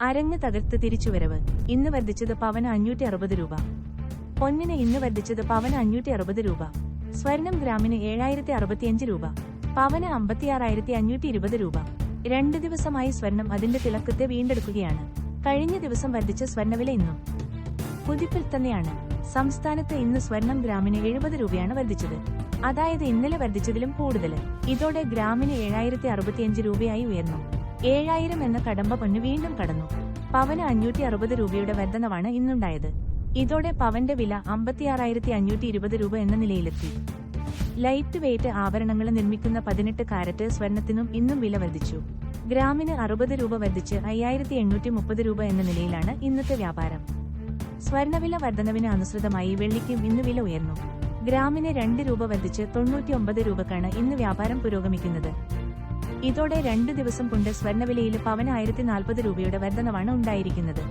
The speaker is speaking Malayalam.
അരങ്ങ് തകർത്ത് തിരിച്ചുവരവ്. ഇന്ന് വർദ്ധിച്ചത് പവന് 560 രൂപ. പൊന്നിന് ഇന്ന് വർദ്ധിച്ചത് പവന് 560 രൂപ. സ്വർണം ഗ്രാമിന് 7065 രൂപ. പവന് 56,520 രൂപ. 2 ദിവസമായി സ്വർണം അതിന്റെ തിളക്കത്തെ വീണ്ടെടുക്കുകയാണ്. കഴിഞ്ഞ ദിവസം വർദ്ധിച്ച സ്വർണ്ണവില ഇന്നും കുതിപ്പിൽ തന്നെയാണ്. സംസ്ഥാനത്ത് ഇന്ന് സ്വർണം ഗ്രാമിന് 70 രൂപയാണ് വർദ്ധിച്ചത്. അതായത് ഇന്നലെ വർദ്ധിച്ചതിലും കൂടുതൽ. ഇതോടെ ഗ്രാമിന് 7065 രൂപയായി ഉയർന്നു. 7000 എന്ന കടമ്പ പൊന്ന് വീണ്ടും കടന്നു. പവന് 560 രൂപയുടെ വർധനവാണ് ഇന്നുണ്ടായത്. ഇതോടെ പവന്റെ വില 56,520 രൂപ എന്ന നിലയിലെത്തി. ലൈറ്റ് വെയ്റ്റ് ആഭരണങ്ങൾ നിർമ്മിക്കുന്ന 18 കാരറ്റ് സ്വർണത്തിനും ഇന്നും വില വർദ്ധിച്ചു. ഗ്രാമിന് 60 രൂപ വർദ്ധിച്ച് 5830 രൂപ എന്ന നിലയിലാണ് ഇന്നത്തെ വ്യാപാരം. സ്വർണ്ണവില വർധനവിന് അനുസൃതമായി വെള്ളിക്കും ഇന്ന് വില ഉയർന്നു. ഗ്രാമിന് 2 രൂപ വർദ്ധിച്ച് 99 രൂപക്കാണ് ഇന്ന് വ്യാപാരം പുരോഗമിക്കുന്നത്. ഇതോടെ 2 ദിവസം കൊണ്ട് സ്വർണ്ണവിലയിൽ പവന് 1040 രൂപയുടെ വർധനവാണ് ഉണ്ടായിരിക്കുന്നത്.